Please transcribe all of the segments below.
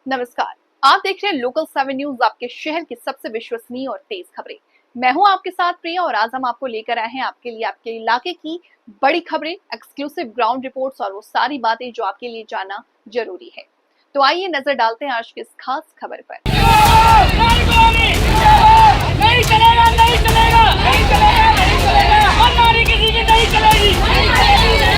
नमस्कार, आप देख रहे हैं लोकल 7 न्यूज, आपके शहर की सबसे विश्वसनीय और तेज खबरें। मैं हूं आपके साथ प्रिया और आज हम आपको लेकर आए हैं आपके लिए आपके इलाके की बड़ी खबरें, एक्सक्लूसिव ग्राउंड रिपोर्ट्स और वो सारी बातें जो आपके लिए जानना जरूरी है। तो आइए नजर डालते हैं आज की इस खास खबर पर। नहीं चलेगा, नहीं चलेगा, नहीं चलेगा, नहीं चलेगा, और नारी किसी की नहीं चलेगी, नहीं चलेगी।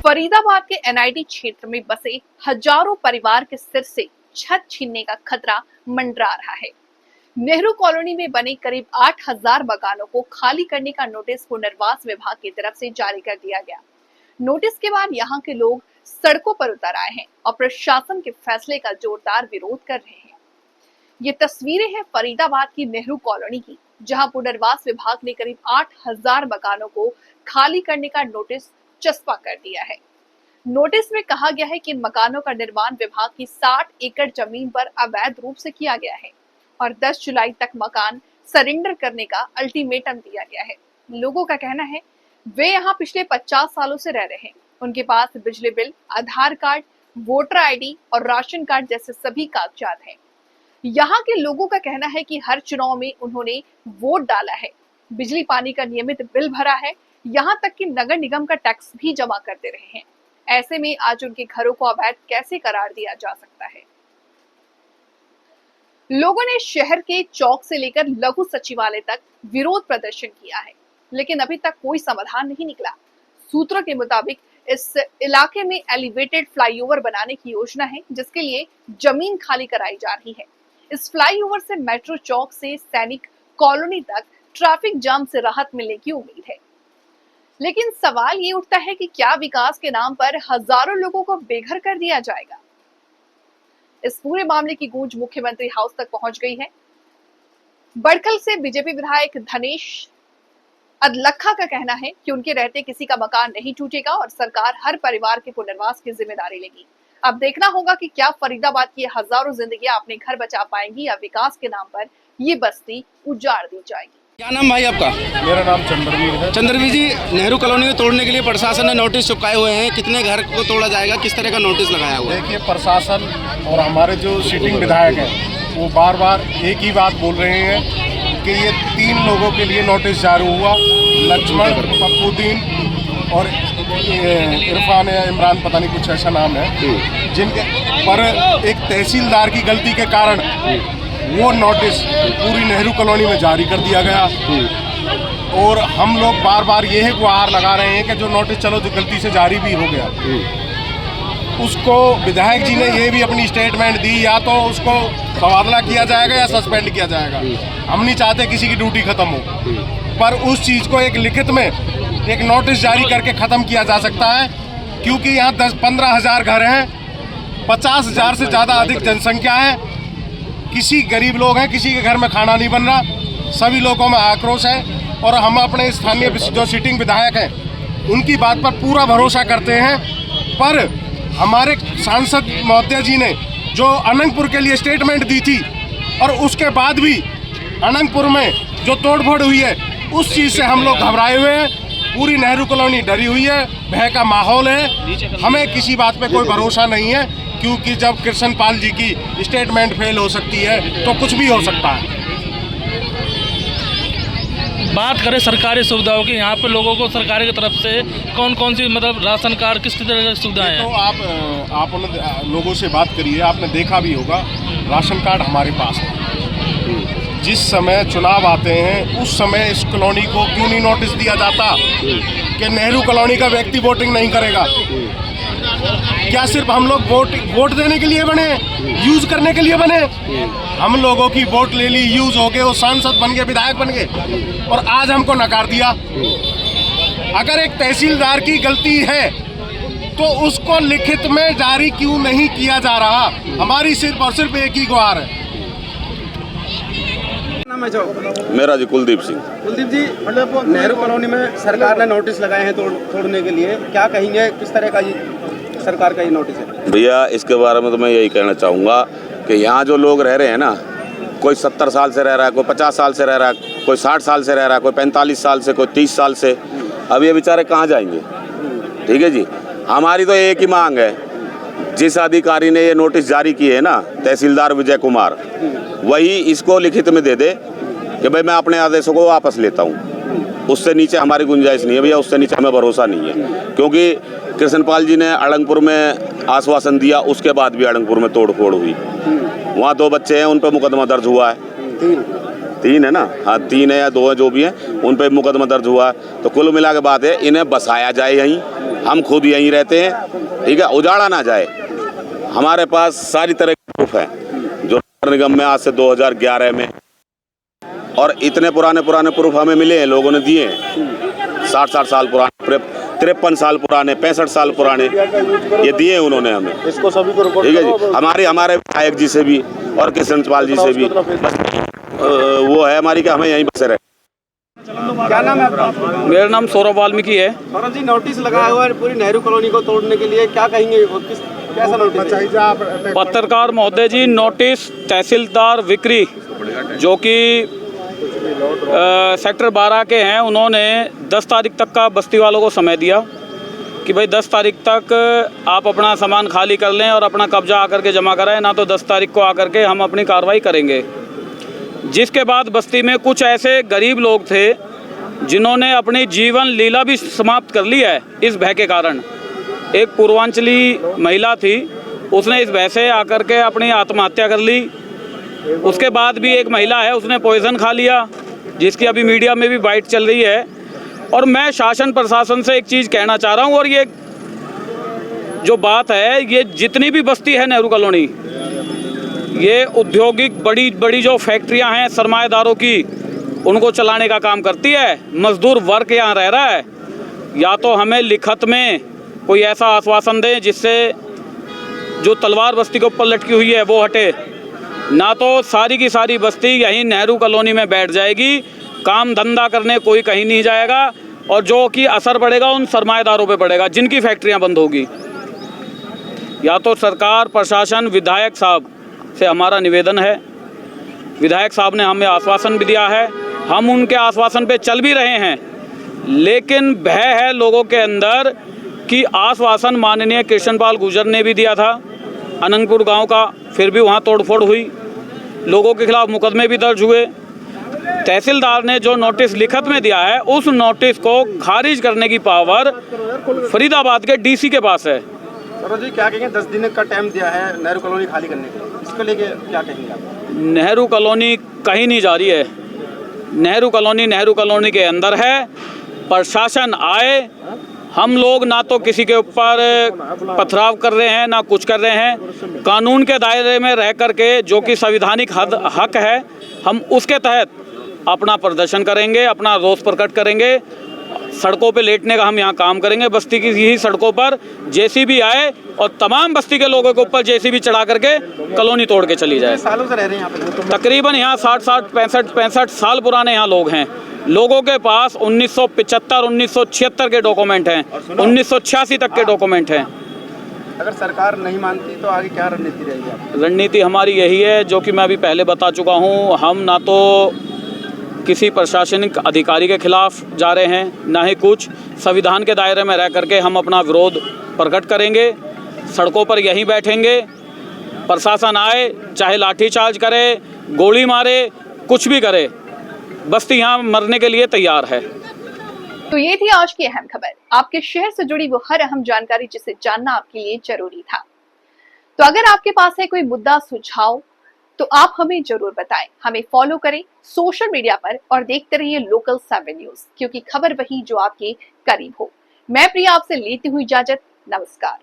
फरीदाबाद के एनआईटी क्षेत्र में बसे हजारों परिवार के सिर से छत छीनने का खतरा मंडरा रहा है। नेहरू कॉलोनी में बने करीब 8000 मकानों को खाली करने का नोटिस पुनर्वास विभाग की तरफ से जारी कर दिया गया। नोटिस के बाद यहाँ के लोग सड़कों पर उतर आए हैं और प्रशासन के फैसले का जोरदार विरोध कर रहे हैं। ये तस्वीरें हैं फरीदाबाद की नेहरू कॉलोनी की, जहां पुनर्वास विभाग ने करीब 8000 मकानों को खाली करने का नोटिस चस्पा कर दिया है। नोटिस में कहा गया है कि मकानों का निर्माण विभाग की 60 एकड़ जमीन पर अवैध रूप से किया गया है और 10 जुलाई तक मकान सरेंडर करने का अल्टीमेटम दिया गया है। लोगों का कहना है वे यहाँ पिछले 50 सालों से रह रहे हैं। उनके पास बिजली बिल, आधार कार्ड, वोटर आईडी और राशन कार्ड जैसे सभी कागजात हैं। यहाँ के लोगों का कहना है कि हर चुनाव में उन्होंने वोट डाला है, बिजली पानी का नियमित बिल भरा है, यहाँ तक कि नगर निगम का टैक्स भी जमा करते रहे हैं। ऐसे में आज उनके घरों को अवैध कैसे करार दिया जा सकता है? लोगों ने शहर के चौक से लेकर लघु सचिवालय तक विरोध प्रदर्शन किया है, लेकिन अभी तक कोई समाधान नहीं निकला। सूत्रों के मुताबिक इस इलाके में एलिवेटेड फ्लाईओवर बनाने की योजना है, जिसके लिए जमीन खाली कराई जा रही है। इस फ्लाईओवर से मेट्रो चौक से सैनिक कॉलोनी तक ट्रैफिक जाम से राहत मिलने की उम्मीद है। लेकिन सवाल ये उठता है कि क्या विकास के नाम पर हजारों लोगों को बेघर कर दिया जाएगा? इस पूरे मामले की गूंज मुख्यमंत्री हाउस तक पहुंच गई है। बड़खल से बीजेपी विधायक धनेश अदलखा का कहना है कि उनके रहते किसी का मकान नहीं टूटेगा और सरकार हर परिवार के पुनर्वास की जिम्मेदारी लेगी। अब देखना होगा कि क्या फरीदाबाद की हजारों जिंदगियां अपने घर बचा पाएंगी या विकास के नाम पर ये बस्ती उजाड़ दी जाएगी। क्या नाम भाई आपका? मेरा नाम चंद्रवीर है। चंद्रवीर जी, नेहरू कॉलोनी को तोड़ने के लिए प्रशासन ने नोटिस चिपकाए हुए हैं। कितने घर को तोड़ा जाएगा, किस तरह का नोटिस लगाया हुआ है? देखिए, प्रशासन और हमारे जो सिटिंग विधायक हैं वो बार बार एक ही बात बोल रहे हैं कि ये 3 लोगों के लिए नोटिस जारी हुआ, लक्ष्मण, पप्पूद्दीन और इरफान या इमरान, पता नहीं कुछ ऐसा नाम है, जिनके पर एक तहसीलदार की गलती के कारण वो नोटिस पूरी नेहरू कॉलोनी में जारी कर दिया गया। और हम लोग बार बार यही गुहार लगा रहे हैं कि जो नोटिस चलो जो गलती से जारी भी हो गया, उसको विधायक जी ने ये भी अपनी स्टेटमेंट दी, या तो उसको तबादला किया जाएगा या सस्पेंड किया जाएगा। हम नहीं चाहते किसी की ड्यूटी खत्म हो, पर उस चीज़ को एक लिखित में एक नोटिस जारी करके ख़त्म किया जा सकता है, क्योंकि यहाँ 10-15 हज़ार घर हैं, 50,000 से ज़्यादा अधिक जनसंख्या है। किसी गरीब लोग हैं, किसी के घर में खाना नहीं बन रहा, सभी लोगों में आक्रोश है। और हम अपने स्थानीय जो सिटिंग विधायक हैं उनकी बात पर पूरा भरोसा करते हैं, पर हमारे सांसद महोदय जी ने जो अनंगपुर के लिए स्टेटमेंट दी थी और उसके बाद भी अनंगपुर में जो तोड़फोड़ हुई है उस चीज़ से हम लोग घबराए हुए हैं। पूरी नेहरू कॉलोनी डरी हुई है, भय का माहौल है। हमें किसी बात पे कोई भरोसा नहीं है, क्योंकि जब कृष्ण पाल जी की स्टेटमेंट फेल हो सकती है तो कुछ भी हो सकता है। बात करें सरकारी सुविधाओं की, यहाँ पे लोगों को सरकार की तरफ से कौन कौन सी मतलब राशन कार्ड किस तरह की सुविधाएं हैं? तो आप उन लोगों से बात करिए, आपने देखा भी होगा राशन कार्ड हमारे पास है। जिस समय चुनाव आते हैं उस समय इस कॉलोनी को क्यों नहीं नोटिस दिया जाता कि नेहरू कॉलोनी का व्यक्ति वोटिंग नहीं करेगा? क्या सिर्फ हम लोग वोट देने के लिए बने, यूज करने के लिए बने? हम लोगों की वोट ले ली, यूज हो गए, वो सांसद बन गए, विधायक बन गए, और आज हमको नकार दिया। अगर एक तहसीलदार की गलती है तो उसको लिखित में जारी क्यों नहीं किया जा रहा? हमारी सिर्फ और सिर्फ एक ही गुहार है। नाम है जो मेरा जी कुलदीप सिंह। कुलदीप जी, मतलब नेहरू कॉलोनी में सरकार ने नोटिस लगाए हैं तोड़ने के लिए, क्या कहेंगे, किस तरह का ये सरकार का ये नोटिस है? भैया इसके बारे में तो मैं यही कहना चाहूँगा कि यहाँ जो लोग रह रहे हैं ना, कोई 70 साल से रह रहा है, कोई 50 साल से रह रहा है, कोई 60 साल से रह रहा है, कोई 45 साल से, कोई 30 साल से। अब ये बेचारे कहाँ जाएंगे? ठीक है जी, हमारी तो एक ही मांग है, जिस अधिकारी ने ये नोटिस जारी किए है ना, तहसीलदार विजय कुमार, वही इसको लिखित में दे दे कि भाई मैं अपने आदेशों को वापस लेता हूँ। उससे नीचे हमारी गुंजाइश नहीं है भैया, उससे नीचे हमें भरोसा नहीं है, क्योंकि कृष्णपाल जी ने अड़ंगपुर में आश्वासन दिया, उसके बाद भी अड़ंगपुर में तोड़फोड़ हुई। वहाँ 2 बच्चे हैं, उन पर मुकदमा दर्ज हुआ है। 3 है ना? हाँ 3 है या 2 है, जो भी हैं, उन पर मुकदमा दर्ज हुआ है। तो कुल मिला के बात है, इन्हें बसाया जाए यहीं, हम खुद यहीं रहते हैं, ठीक है, उजाड़ा ना जाए। हमारे पास सारी तरह के प्रूफ हैं, जो नगर निगम में आज से 2011 में, और इतने पुराने प्रूफ हमें मिले हैं, लोगों ने दिए हैं, 60 साल पुराने, 53 साल पुराने, 65 साल पुराने, ये दिए उन्होंने हमें। इसको सभी को ठीक है जी, हमारे विधायक जी से भी और कृष्णपाल जी से भी वो है हमारी कि हमें यहीं बसे रहे। क्या नाम है आपका? मेरा नाम सौरभ वाल्मीकि है। सौरभ जी, नोटिस लगाया हुआ है पूरी नेहरू कॉलोनी को तोड़ने के लिए, क्या कहेंगे, कैसा नोटिस है? पत्रकार महोदय जी, नोटिस तहसीलदार विक्री जो कि सेक्टर 12 के हैं, उन्होंने 10 तारीख तक का बस्ती वालों को समय दिया कि भाई 10 तारीख तक आप अपना सामान खाली कर लें और अपना कब्जा आकर के जमा कराएं, ना तो 10 तारीख को आकर के हम अपनी कार्रवाई करेंगे। जिसके बाद बस्ती में कुछ ऐसे गरीब लोग थे जिन्होंने अपनी जीवन लीला भी समाप्त कर ली है इस भय के कारण। एक पूर्वांचली महिला थी, उसने इस भय से आकर के अपनी आत्महत्या कर ली। उसके बाद भी एक महिला है, उसने पॉइजन खा लिया, जिसकी अभी मीडिया में भी बाइट चल रही है। और मैं शासन प्रशासन से एक चीज़ कहना चाह रहा हूँ, और ये जो बात है, ये जितनी भी बस्ती है नेहरू कॉलोनी, ये औद्योगिक बड़ी बड़ी जो फैक्ट्रियां हैं सरमाएदारों की, उनको चलाने का काम करती है। मजदूर वर्ग यहाँ रह रहा है। या तो हमें लिखत में कोई ऐसा आश्वासन दें जिससे जो तलवार बस्ती के ऊपर लटकी हुई है वो हटे, ना तो सारी की सारी बस्ती यहीं नेहरू कॉलोनी में बैठ जाएगी, काम धंधा करने कोई कहीं नहीं जाएगा, और जो कि असर पड़ेगा उन सरमाएदारों पे पड़ेगा जिनकी फैक्ट्रियां बंद होगी। या तो सरकार, प्रशासन, विधायक साहब से हमारा निवेदन है, विधायक साहब ने हमें आश्वासन भी दिया है, हम उनके आश्वासन पे चल भी रहे हैं, लेकिन भय है लोगों के अंदर कि आश्वासन माननीय कृष्णपाल गुर्जर ने भी दिया था अनंतपुर गांव का, फिर भी वहां तोड़फोड़ हुई, लोगों के खिलाफ मुकदमे भी दर्ज हुए। तहसीलदार ने जो नोटिस लिखत में दिया है, उस नोटिस को खारिज करने की पावर फरीदाबाद के डीसी के पास है। सौरभ जी, क्या कहेंगे, 10 दिन का टाइम दिया है नेहरू कॉलोनी खाली करने के लिए, इसको लेके क्या कहेंगे आप? नेहरू कॉलोनी कहीं नहीं जा रही है, नेहरू कॉलोनी के अंदर है। प्रशासन आए, हम लोग ना तो किसी के ऊपर पथराव कर रहे हैं, ना कुछ कर रहे हैं। कानून के दायरे में रह करके जो कि संवैधानिक हक है, हम उसके तहत अपना प्रदर्शन करेंगे, अपना रोष प्रकट करेंगे। सड़कों पे लेटने का हम यहाँ काम करेंगे, बस्ती की ही सड़कों पर जेसीबी आए और तमाम बस्ती के लोगों के ऊपर जेसीबी चढ़ा करके कॉलोनी तोड़ के चली जाए। सालों से रह रहे हैं यहाँ पे? तकरीबन यहाँ 65 साल पुराने यहाँ लोग हैं। लोगों के पास 1975, 1976 के डॉक्यूमेंट हैं, 1986 तक के डॉक्यूमेंट हैं। अगर सरकार नहीं मानती तो आगे क्या रणनीति रहेगी? रणनीति हमारी यही है, जो कि मैं अभी पहले बता चुका हूँ। हम ना तो किसी प्रशासनिक अधिकारी के खिलाफ जा रहे हैं, ना ही कुछ। संविधान के दायरे में रह करके हम अपना विरोध प्रकट करेंगे, सड़कों पर यहीं बैठेंगे। प्रशासन आए, चाहे लाठीचार्ज करे, गोली मारे, कुछ भी करे, बस्ती यहाँ मरने के लिए तैयार है। तो ये थी आज की अहम खबर, आपके शहर से जुड़ी वो हर अहम जानकारी जिसे जानना आपके लिए जरूरी था। तो अगर आपके पास है कोई मुद्दा, सुझाव, तो आप हमें जरूर बताएं। हमें फॉलो करें सोशल मीडिया पर और देखते रहिए लोकल 7 न्यूज, क्योंकि खबर वही जो आपके करीब हो। मैं प्रिया आपसे लेती हुई इजाजत, नमस्कार।